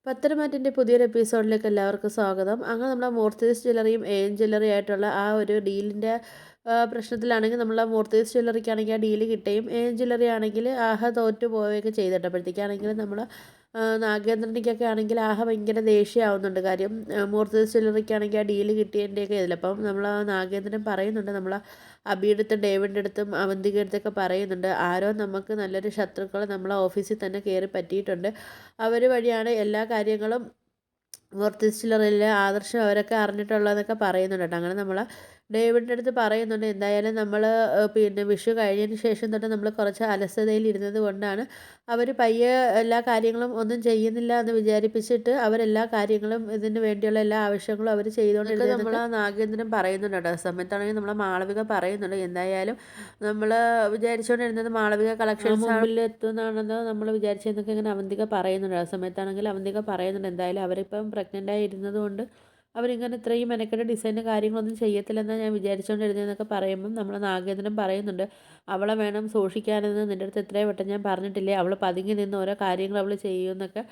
പത്തരമാറ്റിൻ്റെ പുതിയൊരു എപ്പിസോഡിലേക്ക് എല്ലാവർക്കും സ്വാഗതം. അങ്ങനെ നമ്മുടെ മൂർത്തീസ് ജ്വല്ലറിയും ജ്വല്ലറി ആയിട്ടുള്ള ആ ഒരു ഡീലിൻ്റെ പ്രശ്നത്തിലാണെങ്കിൽ നമ്മളെ മൂർത്തീസ് ജ്വല്ലറിക്കാണെങ്കിൽ ആ ഡീല് കിട്ടുകയും ജ്വല്ലറി ആണെങ്കിൽ ആഹ തോറ്റു പോവുകയൊക്കെ ചെയ്തിട്ടപ്പോഴത്തേക്കാണെങ്കിൽ നമ്മൾ നാഗേന്ദ്രനിക്കൊക്കെ ആണെങ്കിൽ ആഹ ഭയങ്കര ദേഷ്യമാവുന്നുണ്ട്. കാര്യം മൂർത്തീസ് ജ്വല്ലറിക്കാണെങ്കിൽ ആ ഡീല് കിട്ടിയതിൻ്റെയൊക്കെ ഇതിൽ അപ്പം നമ്മൾ നാഗേന്ദ്രൻ പറയുന്നുണ്ട്, നമ്മൾ അബിയുടെ അടുത്തും ഡേവിഡിൻ്റെ അടുത്തും അവന്തികയുടെ അടുത്തൊക്കെ പറയുന്നുണ്ട്, ആരോ നമുക്ക് നല്ലൊരു ശത്രുക്കൾ നമ്മളെ ഓഫീസിൽ തന്നെ കയറി പറ്റിയിട്ടുണ്ട്. അവർ വഴിയാണ് എല്ലാ കാര്യങ്ങളും മൂർത്തീസ് ജ്വല്ലറിയിലെ ആദർശം അവരൊക്കെ അറിഞ്ഞിട്ടുള്ളതെന്നൊക്കെ പറയുന്നുണ്ട് കേട്ടോ. അങ്ങനെ നമ്മൾ ഡേവിഡിൻ്റെ അടുത്ത് പറയുന്നുണ്ട്, എന്തായാലും നമ്മൾ പിന്നെ വിഷു കഴിഞ്ഞതിന് ശേഷം തൊട്ട് നമ്മൾ കുറച്ച് അലസതയിൽ ഇരുന്നത് കൊണ്ടാണ് അവർ പയ്യെ എല്ലാ കാര്യങ്ങളും ഒന്നും ചെയ്യുന്നില്ല എന്ന് വിചാരിപ്പിച്ചിട്ട് അവരെല്ലാ കാര്യങ്ങളും ഇതിന് വേണ്ടിയുള്ള എല്ലാ ആവശ്യങ്ങളും അവർ ചെയ്തുകൊണ്ടിരുന്നത് നമ്മൾ നാഗേന്ദ്രൻ പറയുന്നുണ്ട് കേട്ടോ. ആ സമയത്താണെങ്കിൽ നമ്മളെ മാളവിക പറയുന്നുണ്ട്, എന്തായാലും നമ്മൾ വിചാരിച്ചുകൊണ്ടിരുന്നത് മാളവിക കളക്ഷൻസ് മുമ്പിൽ എത്തുന്നതാണെന്ന് നമ്മൾ വിചാരിച്ചതെന്നൊക്കെ ഇങ്ങനെ അവന്തിക പറയുന്നുണ്ട്. ആ സമയത്താണെങ്കിൽ അവന്തിക പറയുന്നുണ്ട്, എന്തായാലും അവരിപ്പം പ്രഗ്നൻ്റ് ആയിരുന്നത് കൊണ്ട് അവരിങ്ങനെ ഇത്രയും മെനക്കെട്ട് ഡിസൈന് കാര്യങ്ങളൊന്നും ചെയ്യത്തില്ലെന്നാണ് ഞാൻ വിചാരിച്ചുകൊണ്ടിരുന്നതെന്നൊക്കെ പറയുമ്പം നമ്മൾ നാഗേന്ദ്രൻ പറയുന്നുണ്ട്, അവളെ വേണം സൂക്ഷിക്കാനെന്ന് നിൻ്റെ അടുത്ത് എത്രയും വട്ടം ഞാൻ പറഞ്ഞിട്ടില്ലേ, അവൾ പതുങ്ങി നിന്ന് ഓരോ കാര്യങ്ങൾ അവൾ ചെയ്യുമെന്നൊക്കെ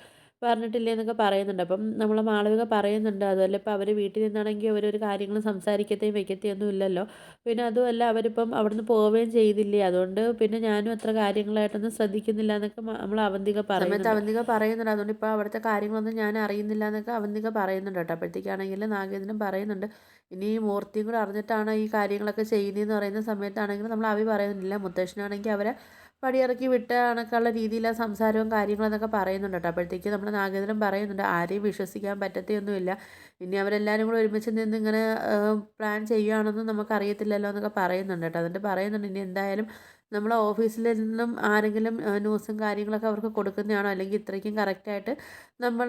പറഞ്ഞിട്ടില്ലേ എന്നൊക്കെ പറയുന്നുണ്ട്. അപ്പം നമ്മൾ മാളവിക പറയുന്നുണ്ട്, അതുമല്ല ഇപ്പം അവർ വീട്ടിൽ നിന്നാണെങ്കിൽ അവരൊരു കാര്യങ്ങളും സംസാരിക്കത്തെയും വെക്കത്തെയും ഒന്നും ഇല്ലല്ലോ, പിന്നെ അതുമല്ല അവരിപ്പം അവിടുന്ന് പോവുകയും ചെയ്തില്ലേ, അതുകൊണ്ട് പിന്നെ ഞാനും അത്ര കാര്യങ്ങളായിട്ടൊന്നും ശ്രദ്ധിക്കുന്നില്ല എന്നൊക്കെ നമ്മൾ അവന്തിക പറയുന്നുണ്ട്. അവന്തിക പറയുന്നുണ്ട്, അതുകൊണ്ട് ഇപ്പോൾ അവിടുത്തെ കാര്യങ്ങളൊന്നും ഞാൻ അറിയുന്നില്ല എന്നൊക്കെ അവന്തിക പറയുന്നുണ്ട് കേട്ടോ. അപ്പോഴത്തേക്കാണെങ്കിൽ നാഗേന്ദ്രൻ പറയുന്നുണ്ട്, ഇനി ഈ മൂർത്തിയും കൂടെ അറിഞ്ഞിട്ടാണ് ഈ കാര്യങ്ങളൊക്കെ ചെയ്യുന്നതെന്ന് പറയുന്ന സമയത്താണെങ്കിൽ നമ്മൾ അവി പറയുന്നില്ല, മുത്തശ്ശനാണെങ്കിൽ അവരെ പടിയിറക്കി വിട്ട കണക്കുള്ള രീതിയിലാണ് സംസാരവും കാര്യങ്ങളെന്നൊക്കെ പറയുന്നുണ്ട് കേട്ടോ. അപ്പോഴത്തേക്ക് നമ്മൾ നാഗേന്ദ്രൻ പറയുന്നുണ്ട്, ആരെയും വിശ്വസിക്കാൻ പറ്റത്തൊന്നുമില്ല, ഇനി അവരെല്ലാവരും കൂടെ ഒരുമിച്ച് നിന്ന് ഇങ്ങനെ പ്ലാൻ ചെയ്യുകയാണെന്നും നമുക്കറിയത്തില്ലല്ലോ എന്നൊക്കെ പറയുന്നുണ്ട് കേട്ടോ. എന്നിട്ട് പറയുന്നുണ്ട്, ഇനി എന്തായാലും നമ്മളെ ഓഫീസിൽ നിന്നും ആരെങ്കിലും ന്യൂസും കാര്യങ്ങളൊക്കെ അവർക്ക് കൊടുക്കുന്നതാണോ, അല്ലെങ്കിൽ ഇത്രയ്ക്കും കറക്റ്റായിട്ട് നമ്മൾ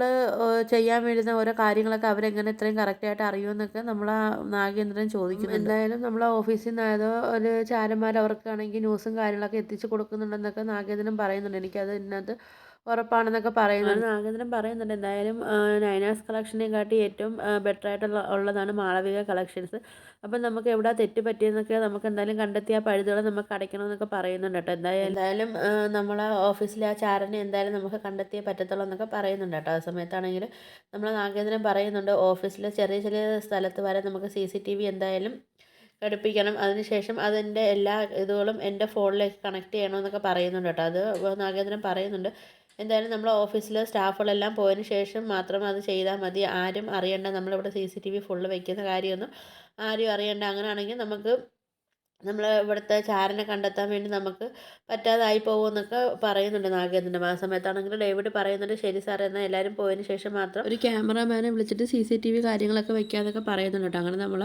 ചെയ്യാൻ വരുന്ന ഓരോ കാര്യങ്ങളൊക്കെ അവരെങ്ങനെ ഇത്രയും കറക്റ്റായിട്ട് അറിയുമെന്നൊക്കെ നമ്മൾ ആ നാഗേന്ദ്രൻ ചോദിക്കുന്നു. എന്തായാലും നമ്മളെ ഓഫീസിൽ നിന്ന് ഏതോ ഒരു ചാരന്മാർ അവർക്കാണെങ്കിൽ ന്യൂസും കാര്യങ്ങളൊക്കെ എത്തിച്ചു കൊടുക്കുന്നുണ്ടെന്നൊക്കെ നാഗേന്ദ്രൻ പറയുന്നുണ്ട്. എനിക്കത് ഇതിനകത്ത് ഉറപ്പാണെന്നൊക്കെ പറയുന്നുണ്ട്. നാഗേന്ദ്രൻ പറയുന്നുണ്ട്, എന്തായാലും നൈനാസ് കളക്ഷനെ കാട്ടി ഏറ്റവും ബെറ്റർ ആയിട്ടുള്ള ഉള്ളതാണ് മാളവിക കളക്ഷൻസ്. അപ്പം നമുക്ക് എവിടെ തെറ്റ് പറ്റിയെന്നൊക്കെ നമുക്ക് എന്തായാലും കണ്ടെത്തി ആ പഴുതുകൾ നമുക്ക് അടയ്ക്കണമെന്നൊക്കെ പറയുന്നുണ്ട് കേട്ടോ. എന്തായാലും നമ്മളെ ഓഫീസിലെ ആ ചാരനെ എന്തായാലും നമുക്ക് കണ്ടെത്തിയേ പറ്റത്തുള്ളൂ എന്നൊക്കെ പറയുന്നുണ്ട് കേട്ടോ. ആ സമയത്താണെങ്കിൽ നമ്മൾ നാഗേന്ദ്രൻ പറയുന്നുണ്ട്, ഓഫീസിലെ ചെറിയ ചെറിയ സ്ഥലത്ത് വരെ നമുക്ക് CCTV എന്തായാലും ഘടിപ്പിക്കണം, അതിനുശേഷം അതിൻ്റെ എല്ലാ ഇതുകളും എൻ്റെ ഫോണിലേക്ക് കണക്ട് ചെയ്യണമെന്നൊക്കെ പറയുന്നുണ്ട് കേട്ടോ. അത് നാഗേന്ദ്രൻ പറയുന്നുണ്ട്, എന്തായാലും നമ്മൾ ഓഫീസിലെ സ്റ്റാഫുകളെല്ലാം പോയതിന് ശേഷം മാത്രം അത് ചെയ്താൽ മതി, ആരും അറിയണ്ട, നമ്മളിവിടെ CCTV ഫുള്ള് വയ്ക്കുന്ന കാര്യമൊന്നും ആരും അറിയണ്ട, അങ്ങനെയാണെങ്കിൽ നമുക്ക് നമ്മൾ ഇവിടുത്തെ ചാരനെ കണ്ടെത്താൻ വേണ്ടി നമുക്ക് പറ്റാതായി പോകുമെന്നൊക്കെ പറയുന്നുണ്ട് നാഗേന്ദ്രൻ. ആ സമയത്താണെങ്കിൽ ഡേവിഡ് പറയുന്നുണ്ട്, ശരി സാർ, എന്നാൽ എല്ലാവരും പോയതിന് ശേഷം മാത്രം ഒരു ക്യാമറാമാനെ വിളിച്ചിട്ട് CCTV കാര്യങ്ങളൊക്കെ വെക്കാന്നൊക്കെ പറയുന്നുണ്ട് കേട്ടോ. അങ്ങനെ നമ്മൾ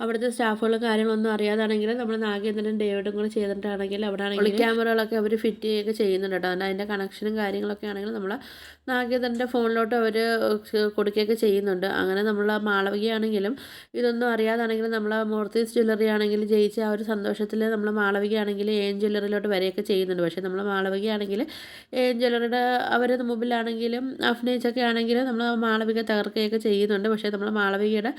അവിടുത്തെ സ്റ്റാഫുകളും കാര്യങ്ങളൊന്നും അറിയാതാണെങ്കിൽ നമ്മൾ നാഗേന്ദ്രൻ ഡേവിഡും കൂടെ ചെയ്തിട്ടാണെങ്കിൽ അവിടെ ആണെങ്കിൽ ക്യാമറകളൊക്കെ അവർ ഫിറ്റ് ചെയ്യുകയൊക്കെ ചെയ്യുന്നുണ്ട് കേട്ടോ. അതുകൊണ്ട് അതിൻ്റെ കണക്ഷനും കാര്യങ്ങളൊക്കെ ആണെങ്കിൽ നമ്മൾ നാഗേന്ദ്രൻ്റെ ഫോണിലോട്ട് അവർ കൊടുക്കുകയൊക്കെ ചെയ്യുന്നുണ്ട്. അങ്ങനെ നമ്മൾ മാളവികയാണെങ്കിലും ഇതൊന്നും അറിയാതാണെങ്കിലും നമ്മൾ മൂർത്തീസ് ജ്വല്ലറി ആണെങ്കിൽ ജയിച്ച ആ ഒരു സന്തോഷത്തിൽ നമ്മൾ മാളവികയാണെങ്കിൽ ജ്വല്ലറിയിലോട്ട് വരികയൊക്കെ ചെയ്യുന്നുണ്ട്. പക്ഷേ നമ്മൾ മാളവികയാണെങ്കിൽ ജ്വല്ലറിയുടെ അവരുടെ മുമ്പിലാണെങ്കിലും അഭിനയിച്ചൊക്കെ ആണെങ്കിലും നമ്മൾ മാളവിക തകർക്കുകയൊക്കെ ചെയ്യുന്നുണ്ട്. പക്ഷേ നമ്മൾ മാളവികയുടെ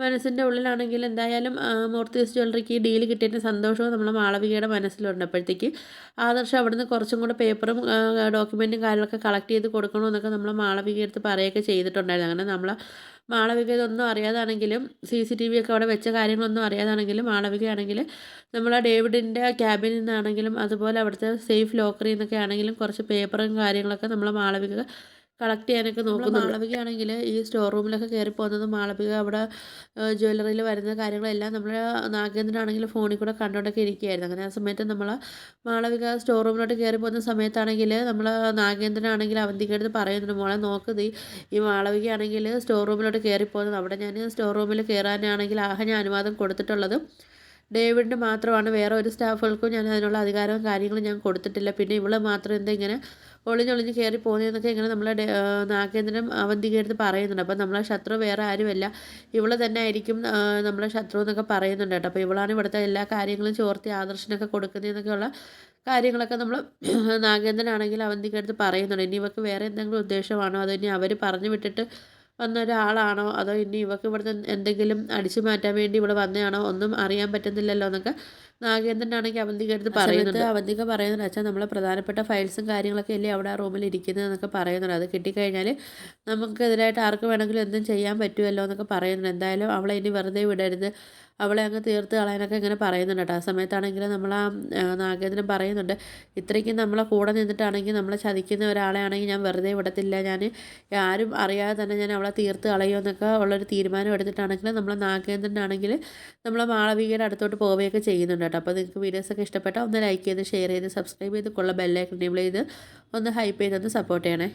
മനസ്സിൻ്റെ ഉള്ളിലാണെങ്കിൽ എന്തായാലും മൂർത്തീസ് ജ്വല്ലറിക്ക് ഈ ഡീല് കിട്ടിയതിൻ്റെ സന്തോഷവും നമ്മൾ മാളവികയുടെ മനസ്സിലുണ്ട്. അപ്പോഴത്തേക്ക് ആദർശം അവിടുന്ന് കുറച്ചും കൂടെ പേപ്പറും ഡോക്യുമെൻറ്റും കാര്യങ്ങളൊക്കെ കളക്ട് ചെയ്ത് കൊടുക്കണമെന്നൊക്കെ നമ്മൾ മാളവികയുടെ അടുത്ത് പറയുകയൊക്കെ ചെയ്തിട്ടുണ്ടായിരുന്നു. അങ്ങനെ നമ്മൾ മാളവിക ഇതൊന്നും അറിയാതാണെങ്കിലും CCTV ഒക്കെ അവിടെ വെച്ച കാര്യങ്ങളൊന്നും അറിയാതാണെങ്കിലും മാളവികയാണെങ്കിൽ നമ്മൾ ആ ഡേവിഡിൻ്റെ ക്യാബിനിൽ നിന്നാണെങ്കിലും അതുപോലെ അവിടുത്തെ സേഫ് ലോക്കറിൽ നിന്നൊക്കെ ആണെങ്കിലും കുറച്ച് പേപ്പറും കാര്യങ്ങളൊക്കെ നമ്മൾ മാളവിക കളക്ട് ചെയ്യാനൊക്കെ നോക്കുന്നു. മാളവികയാണെങ്കിൽ ഈ സ്റ്റോർ റൂമിലൊക്കെ കയറി പോകുന്നത് മാളവിക അവിടെ ജ്വല്ലറിയിൽ വരുന്ന കാര്യങ്ങളെല്ലാം നമ്മൾ നാഗേന്ദ്രനാണെങ്കിൽ ഫോണിൽ കൂടെ കണ്ടുകൊണ്ടൊക്കെ ഇരിക്കുകയായിരുന്നു. അങ്ങനെ ആ സമയത്ത് നമ്മൾ മാളവിക സ്റ്റോർ റൂമിലോട്ട് കയറി പോകുന്ന സമയത്താണെങ്കിൽ നമ്മൾ നാഗേന്ദ്രനാണെങ്കിൽ അവന്തികയുടെ അടുത്ത് പറയുന്നുണ്ട്, മോളെ നോക്ക്, ഈ മാളവികയാണെങ്കിൽ സ്റ്റോർ റൂമിലോട്ട് കയറിപ്പോകുന്നത്, അവിടെ ഞാൻ സ്റ്റോർ റൂമിൽ കയറാനാണെങ്കിൽ ഞാൻ അനുവാദം കൊടുത്തിട്ടുള്ളത് ഡേവിഡിന് മാത്രമാണ്, വേറെ ഒരു സ്റ്റാഫുകൾക്കും ഞാൻ അതിനുള്ള അധികാരവും കാര്യങ്ങളും ഞാൻ കൊടുത്തിട്ടില്ല, പിന്നെ ഇവൾ മാത്രം എന്താ ഇങ്ങനെ ഒളിഞ്ഞൊളിഞ്ഞ് കയറി പോകുന്നതെന്നൊക്കെ ഇങ്ങനെ നമ്മളെ നാഗേന്ദ്രൻ അവന്തികയുടെ അടുത്ത് പറയുന്നുണ്ട്. അപ്പം നമ്മളെ ശത്രു വേറെ ആരുമല്ല, ഇവൾ തന്നെ ആയിരിക്കും നമ്മളെ ശത്രു എന്നൊക്കെ പറയുന്നുണ്ട് കേട്ടോ. അപ്പോൾ ഇവളാണ് ഇവിടുത്തെ എല്ലാ കാര്യങ്ങളും ചോർത്തി ആദർശനൊക്കെ കൊടുക്കുന്നതെന്നൊക്കെയുള്ള കാര്യങ്ങളൊക്കെ നമ്മൾ നാഗേന്ദ്രനാണെങ്കിൽ അവന്തികയുടെ അടുത്ത് പറയുന്നുണ്ട്. ഇനി ഇവർക്ക് വേറെ എന്തെങ്കിലും ഉദ്ദേശമാണോ, അതോ ഇനി അവർ പറഞ്ഞു വിട്ടിട്ട് വന്ന ഒരാളാണോ, അതോ ഇനി ഇവർക്ക് ഇവിടുന്ന് എന്തെങ്കിലും അടിച്ചു മാറ്റാൻ വേണ്ടി ഇവിടെ വന്നതാണോ, ഒന്നും അറിയാൻ പറ്റുന്നില്ലല്ലോ എന്നൊക്കെ നാഗേന്ദ്രനാണെങ്കിൽ അവന്തിക എടുത്ത് പറയുന്നുണ്ട്. അവന്തിക പറയുന്നുണ്ട്, അച്ഛാ നമ്മളെ പ്രധാനപ്പെട്ട ഫയൽസും കാര്യങ്ങളൊക്കെ അല്ലേ അവിടെ ആ റൂമിൽ ഇരിക്കുന്നത് എന്നൊക്കെ പറയുന്നുണ്ട്. അത് കിട്ടിക്കഴിഞ്ഞാൽ നമുക്കെതിരായിട്ട് ആർക്ക് വേണമെങ്കിലും എന്തും ചെയ്യാൻ പറ്റുമല്ലോ എന്നൊക്കെ പറയുന്നുണ്ട്. എന്തായാലും അവളെ ഇനി വെറുതെ വിടരുത്, അവളെ അങ്ങ് തീർത്ത് കളയാനൊക്കെ ഇങ്ങനെ പറയുന്നുണ്ട് കേട്ടോ. ആ സമയത്താണെങ്കിൽ നമ്മൾ നാഗേന്ദ്രൻ പറയുന്നുണ്ട്, ഇത്രയ്ക്കും നമ്മളെ കൂടെ നിന്നിട്ടാണെങ്കിൽ നമ്മളെ ചതിക്കുന്ന ഒരാളെ ആണെങ്കിൽ ഞാൻ വെറുതെ വിടത്തില്ല, ഞാൻ ആരും അറിയാതെ തന്നെ ഞാൻ അവളെ തീർത്ത് കളയുമെന്നൊക്കെ ഉള്ളൊരു തീരുമാനം എടുത്തിട്ടാണെങ്കിൽ നമ്മളെ നാഗേന്ദ്രനാണെങ്കിൽ നമ്മളെ മാളവികയുടെ അടുത്തോട്ട് പോവുകയൊക്കെ ചെയ്യുന്നുണ്ട് കേട്ടോ. അപ്പോൾ നിങ്ങൾക്ക് വീഡിയോസൊക്കെ ഇഷ്ടപ്പെട്ടാൽ ഒന്ന് ലൈക്ക് ചെയ്ത് ഷെയർ ചെയ്ത് സബ്സ്ക്രൈബ് ചെയ്ത് കൊള്ള ബെല്ലൈക്കൺ എനേബിൾ ചെയ്ത് ഒന്ന് ഹൈപ്പ് ചെയ്തൊന്ന് സപ്പോർട്ട് ചെയ്യണേ.